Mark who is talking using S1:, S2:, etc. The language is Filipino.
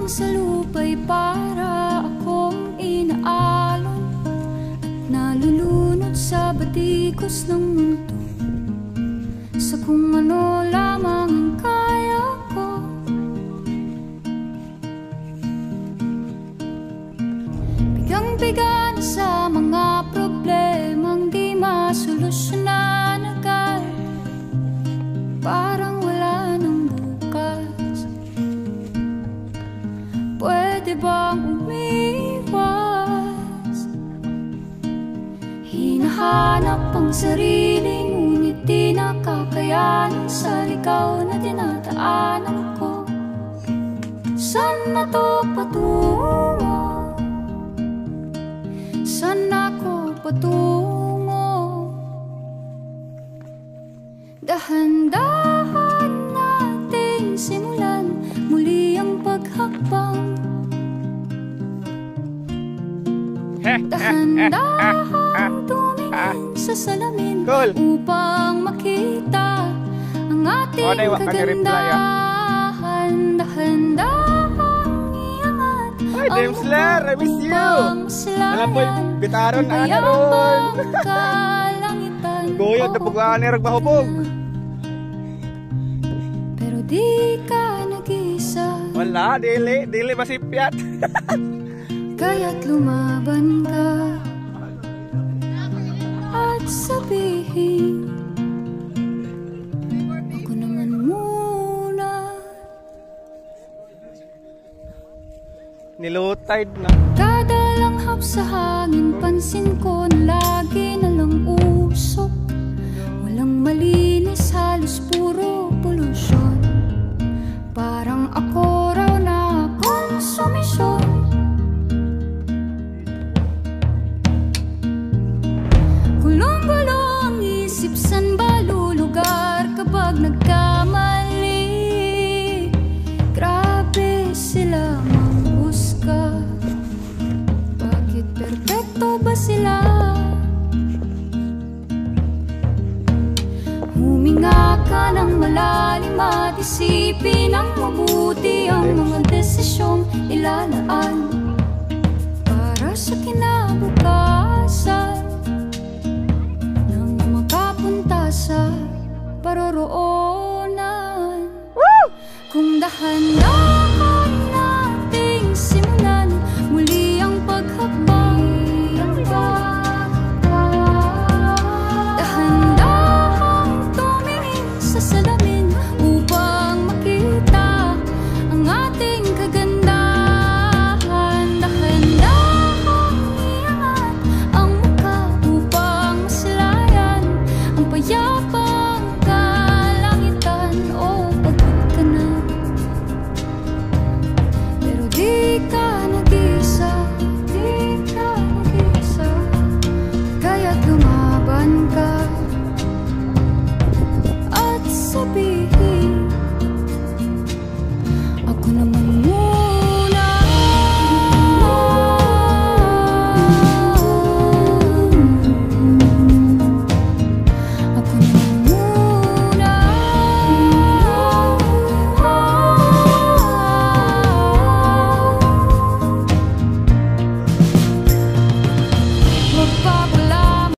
S1: Sa lupa'y para akong inaalon at nalulunod sa batikos ng mundo, sa kung ano lamang ang kaya ko. Bigang-biga na sa mga problemang di masolusyonan agad, parang wala nang bukas. Pwede bang umiwas? Hinahanap ang sarili, ngunit di nakakayanan sa ligaw na dinadaanan ko. Saan na to patungo? Saan ako patungo? Dahan-dahan nating simulan muli ang paghakbang. Dahan-dahan tumingin sa salamin upang makita ang ating kagandahan. Dahan-dahan iangat ang
S2: Demsler, I miss you. Alam po yung bitaron na ron. Goyod na pagkaan ni Ragbahubog.
S1: Pero di ka nag-isa.
S2: Wala, dili masipyat.
S1: Kaya't lumaban ka at sabihin, ako naman muna.
S2: Nilutide na.
S1: Kada langhap sa hangin, pansin ko na lagi na lang usok. Walang malinis, halos puro polusyon. Parang ako raw na konsumisyon. Gulong-gulo ang isip, san ba lulugar kapag nagkamali? Grabe sila manghusga. Bakit perfecto ba sila? Huminga ka ng malalim at isipin ang mabuti ang mga desisyong ilalaan para sa kinabukasan, sa paroroon.